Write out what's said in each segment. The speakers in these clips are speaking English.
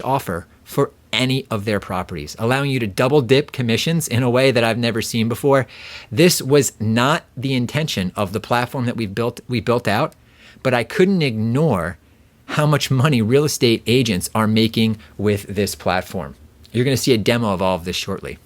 offer for any of their properties, allowing you to double dip commissions in a way that I've never seen before. This was not the intention of the platform that we built out, but I couldn't ignore how much money real estate agents are making with this platform. You're going to see a demo of all of this shortly.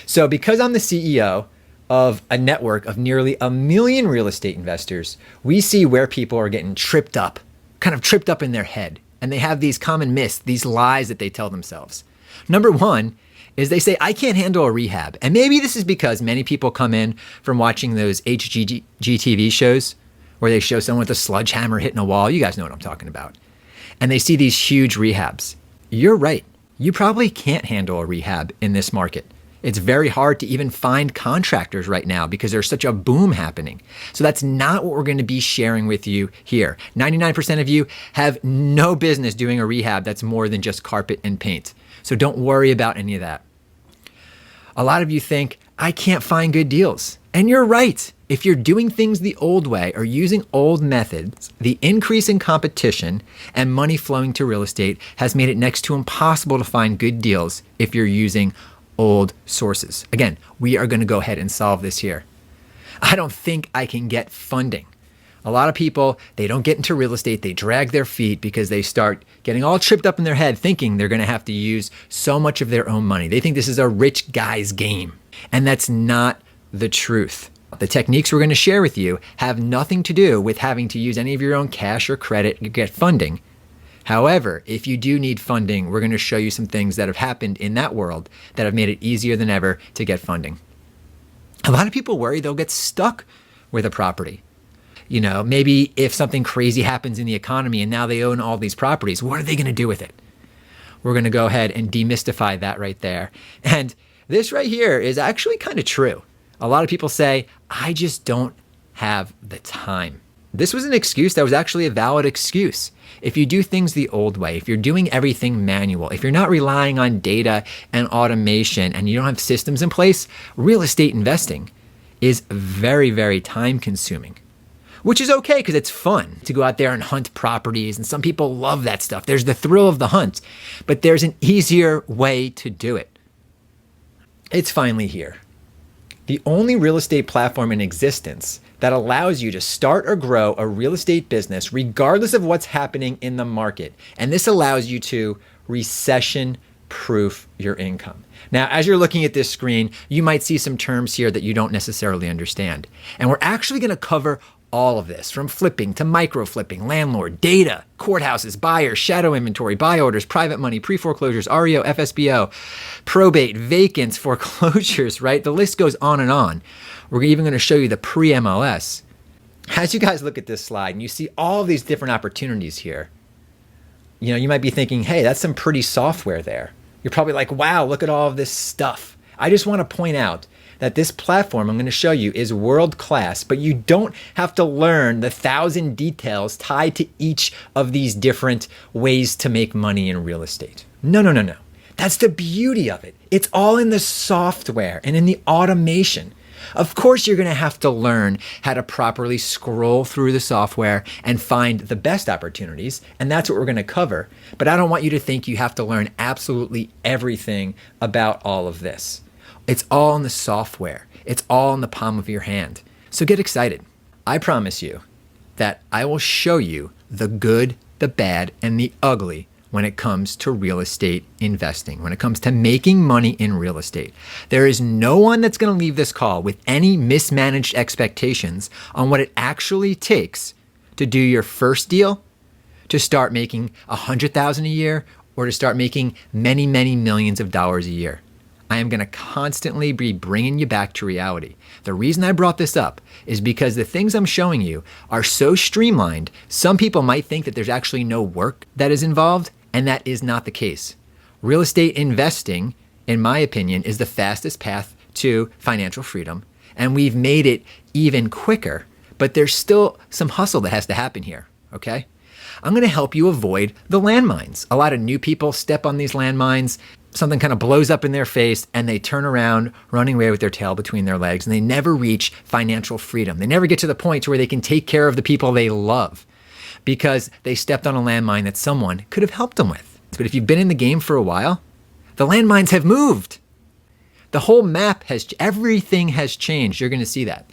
So because I'm the CEO of a network of nearly 1 million real estate investors, we see where people are getting tripped up, kind of tripped up in their head. And they have these common myths, these lies that they tell themselves. Number one is they say, I can't handle a rehab. And maybe this is because many people come in from watching those HGTV shows where they show someone with a sledgehammer hitting a wall. You guys know what I'm talking about. And they see these huge rehabs. You're right. You probably can't handle a rehab in this market. It's very hard to even find contractors right now because there's such a boom happening. So that's not what we're going to be sharing with you here. 99% of you have no business doing a rehab that's more than just carpet and paint. So don't worry about any of that. A lot of you think, I can't find good deals. And you're right. If you're doing things the old way or using old methods, the increase in competition and money flowing to real estate has made it next to impossible to find good deals if you're using old sources. Again, we are going to go ahead and solve this here. I don't think I can get funding. A lot of people, they don't get into real estate. They drag their feet because they start getting all tripped up in their head thinking they're going to have to use so much of their own money. They think this is a rich guy's game. And that's not the truth. The techniques we're going to share with you have nothing to do with having to use any of your own cash or credit to get funding. However, if you do need funding, we're going to show you some things that have happened in that world that have made it easier than ever to get funding. A lot of people worry they'll get stuck with a property. You know, maybe if something crazy happens in the economy and now they own all these properties, what are they going to do with it? We're going to go ahead and demystify that right there. And this right here is actually kind of true. A lot of people say, I just don't have the time. This was an excuse that was actually a valid excuse. If you do things the old way, if you're doing everything manual, if you're not relying on data and automation and you don't have systems in place, real estate investing is very, very time consuming, which is okay because it's fun to go out there and hunt properties. And some people love that stuff. There's the thrill of the hunt, but there's an easier way to do it. It's finally here. The only real estate platform in existence that allows you to start or grow a real estate business regardless of what's happening in the market. And this allows you to recession-proof your income. Now, as you're looking at this screen, you might see some terms here that you don't necessarily understand. And we're actually going to cover all of this, from flipping to micro-flipping, landlord, data, courthouses, buyers, shadow inventory, buy orders, private money, pre-foreclosures, REO, FSBO, probate, vacants, foreclosures, right? The list goes on and on. We're even going to show you the pre-MLS. As you guys look at this slide and you see all of these different opportunities here, you know, you might be thinking, hey, that's some pretty software there. You're probably like, wow, look at all of this stuff. I just want to point out that this platform I'm going to show you is world-class, but you don't have to learn the 1,000 details tied to each of these different ways to make money in real estate. No. That's the beauty of it. It's all in the software and in the automation. Of course, you're going to have to learn how to properly scroll through the software and find the best opportunities, and that's what we're going to cover. But I don't want you to think you have to learn absolutely everything about all of this. It's all in the software. It's all in the palm of your hand. So get excited. I promise you that I will show you the good, the bad, and the ugly when it comes to real estate investing, when it comes to making money in real estate. There is no one that's going to leave this call with any mismanaged expectations on what it actually takes to do your first deal, to start making $100,000 a year, or to start making many, many millions of dollars a year. I am going to constantly be bringing you back to reality. The reason I brought this up is because the things I'm showing you are so streamlined, some people might think that there's actually no work that is involved, and that is not the case. Real estate investing, in my opinion, is the fastest path to financial freedom, and we've made it even quicker, but there's still some hustle that has to happen here, okay? I'm going to help you avoid the landmines. A lot of new people step on these landmines, something kind of blows up in their face, and they turn around running away with their tail between their legs, and they never reach financial freedom. They never get to the point where they can take care of the people they love because they stepped on a landmine that someone could have helped them with. But if you've been in the game for a while, the landmines have moved. The whole map everything has changed. You're going to see that.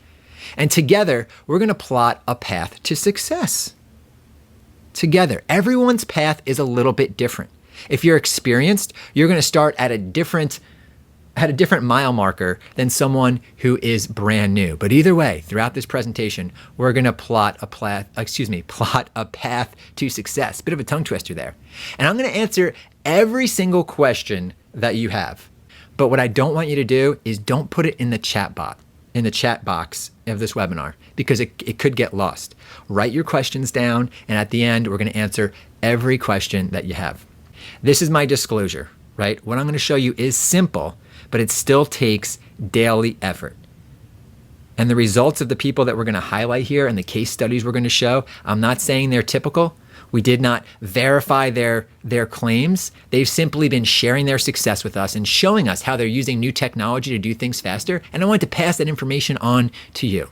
And together, we're going to plot a path to success. Together, everyone's path is a little bit different. If you're experienced, you're going to start at a different mile marker than someone who is brand new. But either way, throughout this presentation, we're going to plot a path to success. Bit of a tongue twister there. And I'm going to answer every single question that you have. But what I don't want you to do is don't put it in the chat box of this webinar, because it could get lost. Write your questions down, and at the end, we're going to answer every question that you have. This is my disclosure, right? What I'm going to show you is simple, but it still takes daily effort. And the results of the people that we're going to highlight here and the case studies we're going to show, I'm not saying they're typical. We did not verify their claims. They've simply been sharing their success with us and showing us how they're using new technology to do things faster. And I want to pass that information on to you.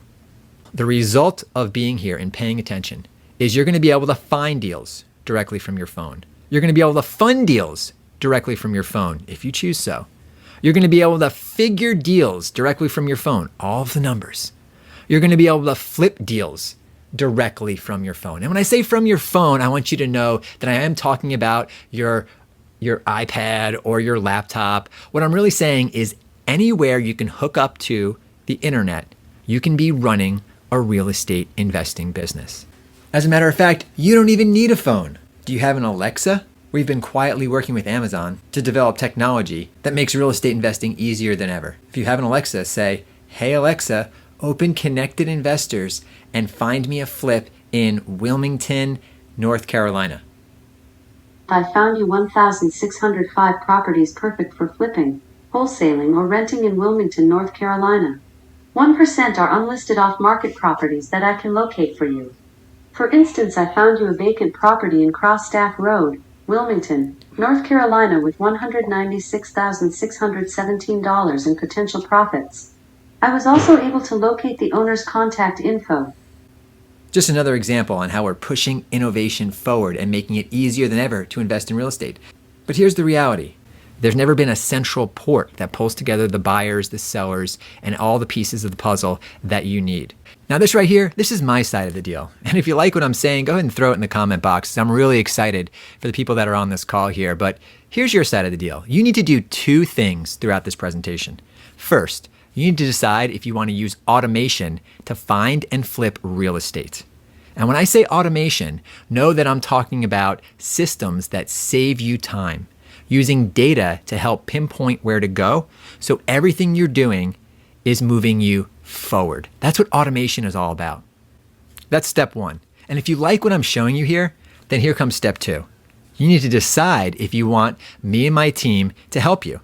The result of being here and paying attention is you're going to be able to find deals directly from your phone. You're going to be able to fund deals directly from your phone, if you choose so. You're going to be able to figure deals directly from your phone, all of the numbers. You're going to be able to flip deals directly from your phone. And when I say from your phone, I want you to know that I am talking about your iPad or your laptop. What I'm really saying is anywhere you can hook up to the internet, you can be running a real estate investing business. As a matter of fact, you don't even need a phone. Do you have an Alexa? We've been quietly working with Amazon to develop technology that makes real estate investing easier than ever. If you have an Alexa, say, "Hey Alexa, open Connected Investors and find me a flip in Wilmington, North Carolina." I found you 1,605 properties perfect for flipping, wholesaling, or renting in Wilmington, North Carolina. 1% are unlisted off-market properties that I can locate for you. For instance, I found you a vacant property in Cross Staff Road, Wilmington, North Carolina with $196,617 in potential profits. I was also able to locate the owner's contact info. Just another example on how we're pushing innovation forward and making it easier than ever to invest in real estate. But here's the reality. There's never been a central port that pulls together the buyers, the sellers, and all the pieces of the puzzle that you need. Now this right here, this is my side of the deal. And if you like what I'm saying, go ahead and throw it in the comment box. I'm really excited for the people that are on this call here. But here's your side of the deal. You need to do two things throughout this presentation. First, you need to decide if you want to use automation to find and flip real estate. And when I say automation, know that I'm talking about systems that save you time, using data to help pinpoint where to go, so everything you're doing is moving you forward. That's what automation is all about. That's step one. And if you like what I'm showing you here, then here comes step two. You need to decide if you want me and my team to help you.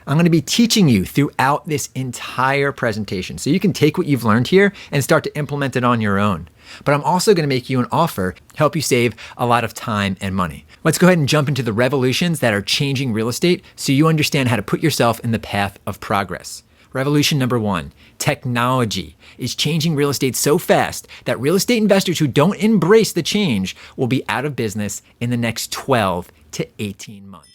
I'm going to be teaching you throughout this entire presentation, so you can take what you've learned here and start to implement it on your own. But I'm also going to make you an offer, help you save a lot of time and money. Let's go ahead and jump into the revolutions that are changing real estate so you understand how to put yourself in the path of progress. Revolution number one, technology is changing real estate so fast that real estate investors who don't embrace the change will be out of business in the next 12 to 18 months.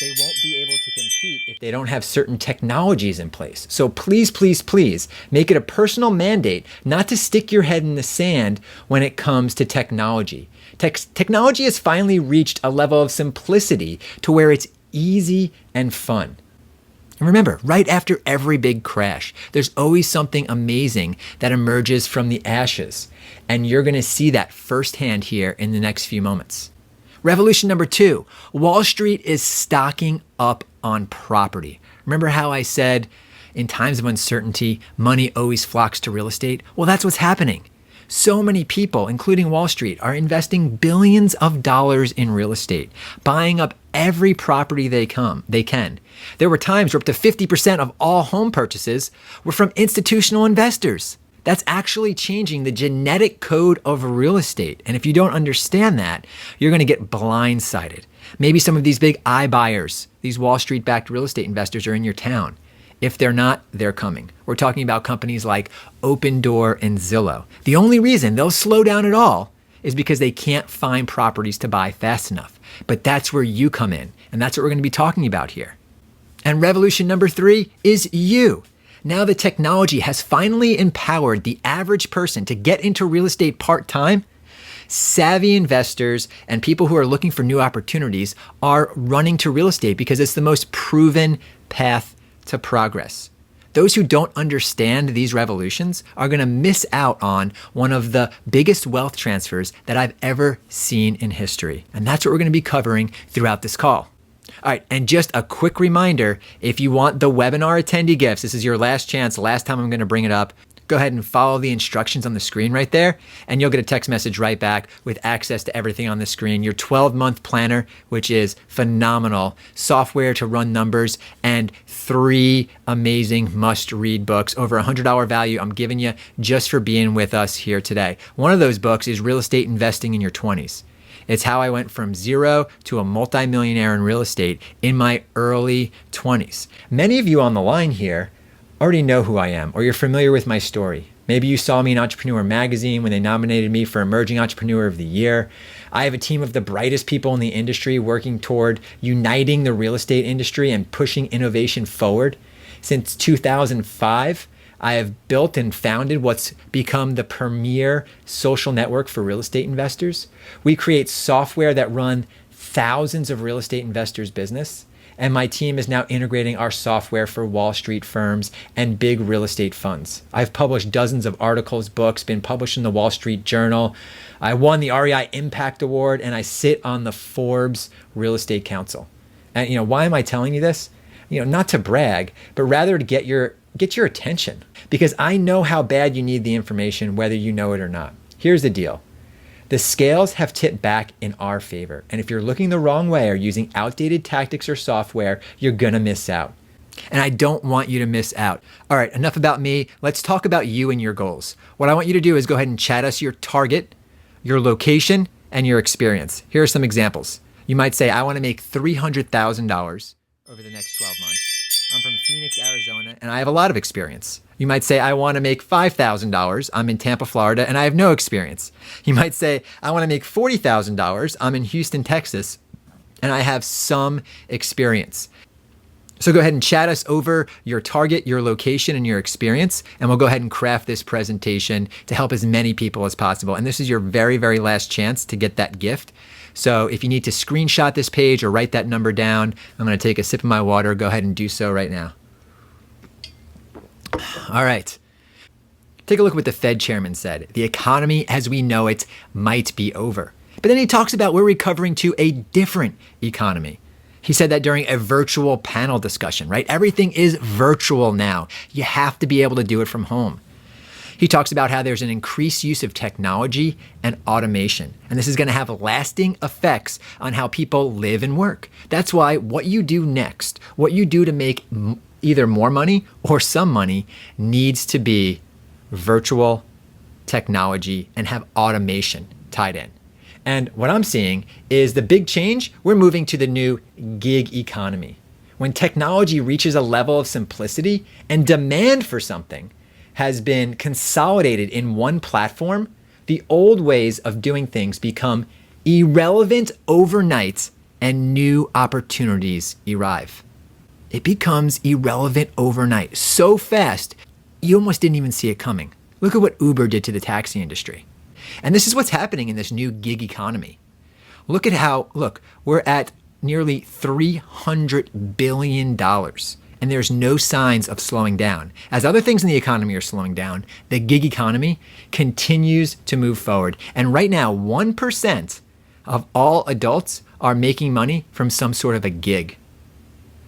They won't be able to compete if they don't have certain technologies in place. So please, please, please make it a personal mandate not to stick your head in the sand when it comes to technology. Technology has finally reached a level of simplicity to where it's easy and fun. And remember, right after every big crash, there's always something amazing that emerges from the ashes. And you're going to see that firsthand here in the next few moments. Revolution number two, Wall Street is stocking up on property. Remember how I said in times of uncertainty, money always flocks to real estate? Well, that's what's happening. So many people, including Wall Street, are investing billions of dollars in real estate, buying up every property they can. There were times where up to 50% of all home purchases were from institutional investors. That's actually changing the genetic code of real estate. And if you don't understand that, you're going to get blindsided. Maybe some of these big iBuyers, these Wall Street-backed real estate investors are in your town. If they're not, they're coming. We're talking about companies like Opendoor and Zillow. The only reason they'll slow down at all is because they can't find properties to buy fast enough. But that's where you come in. And that's what we're going to be talking about here. And revolution number 3 is you. Now the technology has finally empowered the average person to get into real estate part-time. Savvy investors and people who are looking for new opportunities are running to real estate because it's the most proven path to progress. Those who don't understand these revolutions are going to miss out on one of the biggest wealth transfers that I've ever seen in history. And that's what we're going to be covering throughout this call. All right, and just a quick reminder, if you want the webinar attendee gifts, this is your last chance, last time I'm going to bring it up. Go ahead and follow the instructions on the screen right there, and you'll get a text message right back with access to everything on the screen. Your 12-month planner, which is phenomenal, software to run numbers, and 3 amazing must-read books, over $100 value I'm giving you just for being with us here today. One of those books is Real Estate Investing in Your 20s. It's how I went from zero to a multimillionaire in real estate in my early 20s. Many of you on the line here already know who I am, or you're familiar with my story. Maybe you saw me in Entrepreneur Magazine when they nominated me for Emerging Entrepreneur of the Year. I have a team of the brightest people in the industry working toward uniting the real estate industry and pushing innovation forward. Since 2005, I have built and founded what's become the premier social network for real estate investors. We create software that run thousands of real estate investors' business. And my team is now integrating our software for Wall Street firms and big real estate funds. I've published dozens of articles, books, been published in the Wall Street Journal. I won the REI Impact Award, and I sit on the Forbes Real Estate Council. And why am I telling you this? Not to brag, but rather to get your attention, because I know how bad you need the information, whether you know it or not. Here's the deal. The scales have tipped back in our favor. And if you're looking the wrong way or using outdated tactics or software, you're going to miss out. And I don't want you to miss out. All right, enough about me. Let's talk about you and your goals. What I want you to do is go ahead and chat us your target, your location, and your experience. Here are some examples. You might say, I want to make $300,000 over the next 12 months. I'm from Phoenix, Arizona, and I have a lot of experience. You might say, I want to make $5,000. I'm in Tampa, Florida, and I have no experience. You might say, I want to make $40,000. I'm in Houston, Texas, and I have some experience. So go ahead and chat us over your target, your location, and your experience, and we'll go ahead and craft this presentation to help as many people as possible. And this is your very, very last chance to get that gift. So if you need to screenshot this page or write that number down, I'm going to take a sip of my water. Go ahead and do so right now. All right. Take a look at what the Fed chairman said. The economy as we know it might be over. But then he talks about we're recovering to a different economy. He said that during a virtual panel discussion, right? Everything is virtual now. You have to be able to do it from home. He talks about how there's an increased use of technology and automation, and this is going to have lasting effects on how people live and work. That's why what you do next, what you do to make either more money or some money, needs to be virtual technology and have automation tied in. And what I'm seeing is the big change. We're moving to the new gig economy. When technology reaches a level of simplicity and demand for something has been consolidated in one platform, the old ways of doing things become irrelevant overnight and new opportunities arrive. It becomes irrelevant overnight so fast, you almost didn't even see it coming. Look at what Uber did to the taxi industry. And this is what's happening in this new gig economy. Look, we're at nearly $300 billion. And there's no signs of slowing down. As other things in the economy are slowing down, the gig economy continues to move forward. And right now, 1% of all adults are making money from some sort of a gig.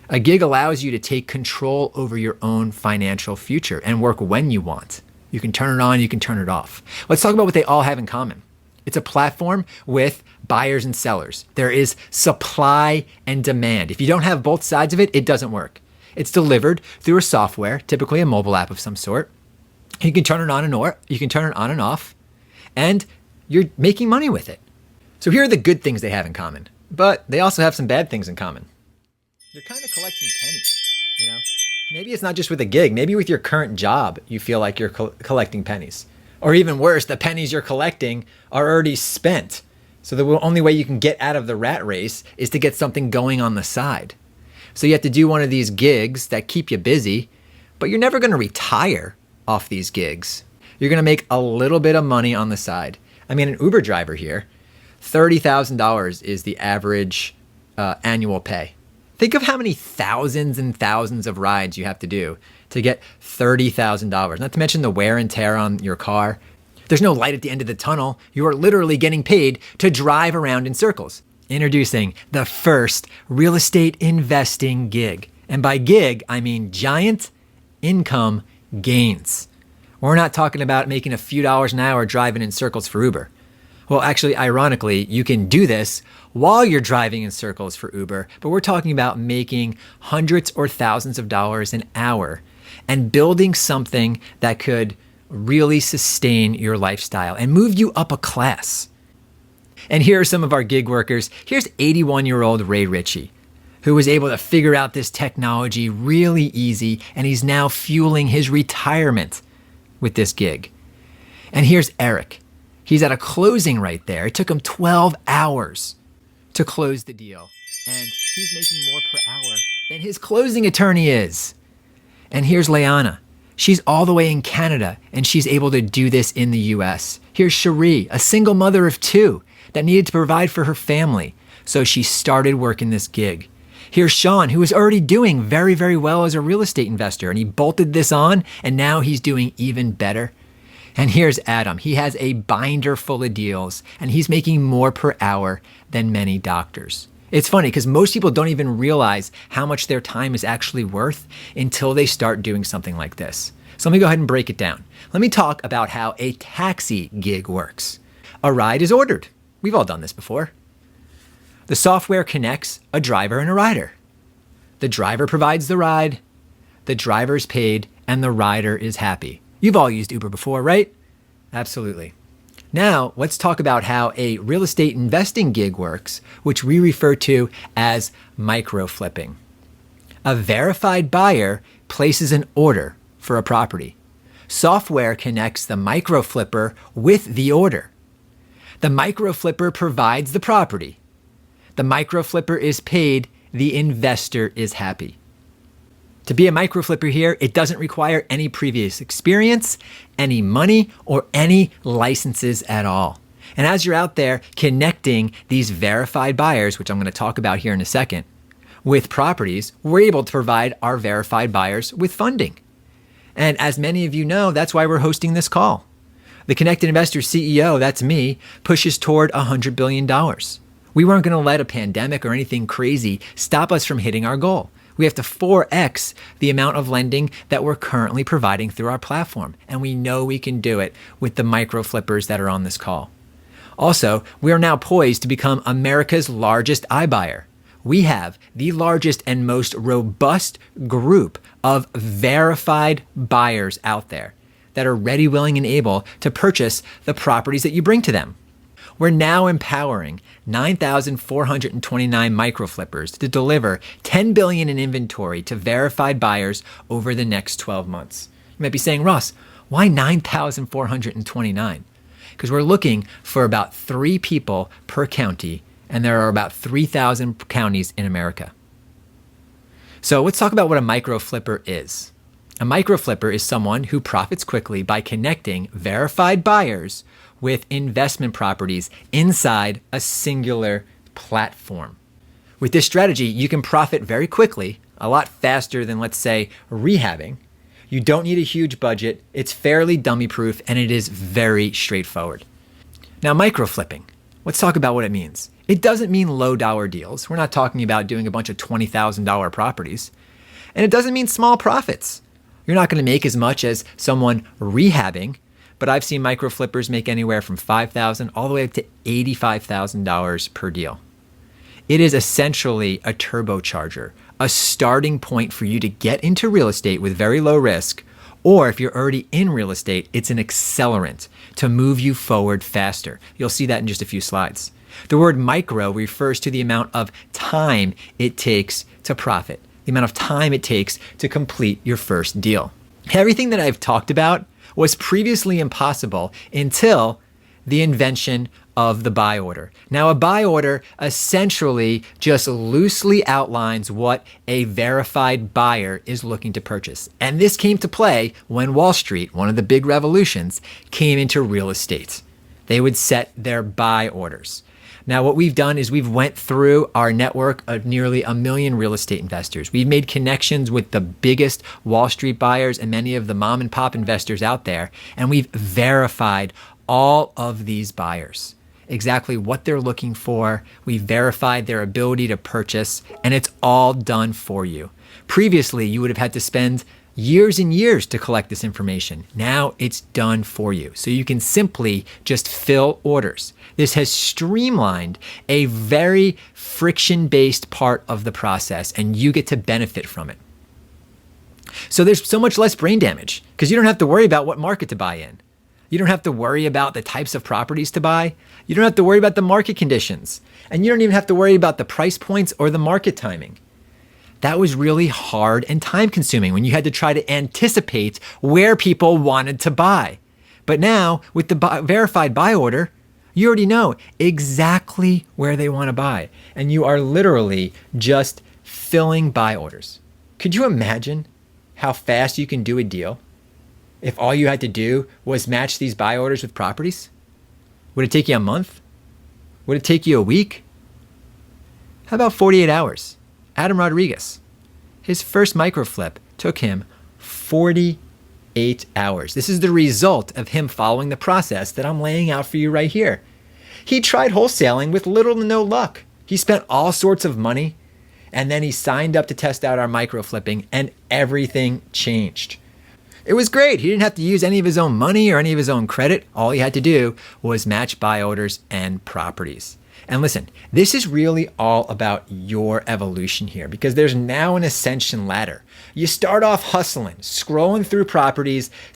A gig allows you to take control over your own financial future and work when you want. You can turn it on, you can turn it off. Let's talk about what they all have in common. It's a platform with buyers and sellers. There is supply and demand. If you don't have both sides of it, it doesn't work. It's delivered through a software, typically a mobile app of some sort. You can turn it on and off, and you're making money with it. So here are the good things they have in common, but they also have some bad things in common. You're kind of collecting pennies, Maybe it's not just with a gig. Maybe with your current job, you feel like you're collecting pennies. Or even worse, the pennies you're collecting are already spent So the only way you can get out of the rat race is to get something going on the side. So you have to do one of these gigs that keep you busy, but you're never going to retire off these gigs. You're going to make a little bit of money on the side. I mean, an Uber driver here, $30,000 is the average annual pay. Think of how many thousands and thousands of rides you have to do to get $30,000. Not to mention the wear and tear on your car. There's no light at the end of the tunnel. You are literally getting paid to drive around in circles. Introducing the first real estate investing gig. And by gig, I mean giant income gains. We're not talking about making a few dollars an hour driving in circles for Uber. Well, actually, ironically, you can do this while you're driving in circles for Uber, but we're talking about making hundreds or thousands of dollars an hour and building something that could really sustain your lifestyle and move you up a class. And here are some of our gig workers. Here's 81-year-old Ray Ritchie, who was able to figure out this technology really easy, and he's now fueling his retirement with this gig. And here's Eric. He's at a closing right there. It took him 12 hours to close the deal, and he's making more per hour than his closing attorney is. And here's Leanna. She's all the way in Canada, and she's able to do this in the US. Here's Cherie, a single mother of 2 that needed to provide for her family, so she started working this gig. Here's Sean, who was already doing very, very well as a real estate investor, and he bolted this on, and now he's doing even better. And here's Adam. He has a binder full of deals, and he's making more per hour than many doctors. It's funny because most people don't even realize how much their time is actually worth until they start doing something like this. So let me go ahead and break it down. Let me talk about how a taxi gig works. A ride is ordered. We've all done this before. The software connects a driver and a rider. The driver provides the ride, the driver's paid, and the rider is happy. You've all used Uber before, right? Absolutely. Now, let's talk about how a real estate investing gig works, which we refer to as microflipping. A verified buyer places an order for a property. Software connects the microflipper with the order. The microflipper provides the property. The microflipper is paid. The investor is happy. To be a microflipper here, it doesn't require any previous experience, any money, or any licenses at all. And as you're out there connecting these verified buyers, which I'm going to talk about here in a second, with properties, we're able to provide our verified buyers with funding. And as many of you know, that's why we're hosting this call. The Connected Investor CEO, that's me, pushes toward $100 billion. We weren't going to let a pandemic or anything crazy stop us from hitting our goal. We have to 4x the amount of lending that we're currently providing through our platform. And we know we can do it with the micro flippers that are on this call. Also, we are now poised to become America's largest iBuyer. We have the largest and most robust group of verified buyers out there that are ready, willing, and able to purchase the properties that you bring to them. We're now empowering 9,429 microflippers to deliver $10 billion in inventory to verified buyers over the next 12 months. You might be saying, Ross, why 9,429? Because we're looking for about 3 people per county, and there are about 3,000 counties in America. So let's talk about what a microflipper is. A microflipper is someone who profits quickly by connecting verified buyers with investment properties inside a singular platform. With this strategy, you can profit very quickly, a lot faster than, let's say, rehabbing. You don't need a huge budget, it's fairly dummy-proof, and it is very straightforward. Now, microflipping, let's talk about what it means. It doesn't mean low-dollar deals. We're not talking about doing a bunch of $20,000 properties. And it doesn't mean small profits. You're not going to make as much as someone rehabbing, but I've seen microflippers make anywhere from $5,000 all the way up to $85,000 per deal. It is essentially a turbocharger, a starting point for you to get into real estate with very low risk, or if you're already in real estate, it's an accelerant to move you forward faster. You'll see that in just a few slides. The word micro refers to the amount of time it takes to profit, the amount of time it takes to complete your first deal. Everything that I've talked about was previously impossible until the invention of the buy order. Now, a buy order essentially just loosely outlines what a verified buyer is looking to purchase. And this came to play when Wall Street, one of the big revolutions, came into real estate. They would set their buy orders. Now, what we've done is we've went through our network of nearly 1 million real estate investors. We've made connections with the biggest Wall Street buyers and many of the mom and pop investors out there, and we've verified all of these buyers, exactly what they're looking for. We've verified their ability to purchase, and it's all done for you. Previously, you would have had to spend years and years to collect this information. Now it's done for you. So you can simply just fill orders. This has streamlined a very friction-based part of the process, and you get to benefit from it. So there's so much less brain damage because you don't have to worry about what market to buy in. You don't have to worry about the types of properties to buy. You don't have to worry about the market conditions. And you don't even have to worry about the price points or the market timing. That was really hard and time consuming when you had to try to anticipate where people wanted to buy. But now with the verified buy order, you already know exactly where they want to buy. And you are literally just filling buy orders. Could you imagine how fast you can do a deal if all you had to do was match these buy orders with properties? Would it take you a month? Would it take you a week? How about 48 hours? Adam Rodriguez, his first MicroFlip took him 48 hours. This is the result of him following the process that I'm laying out for you right here. He tried wholesaling with little to no luck. He spent all sorts of money, and then he signed up to test out our microflipping, and everything changed. It was great. He didn't have to use any of his own money or any of his own credit. All he had to do was match buy orders and properties. And listen, this is really all about your evolution here because there's now an ascension ladder. You start off hustling, scrolling through properties,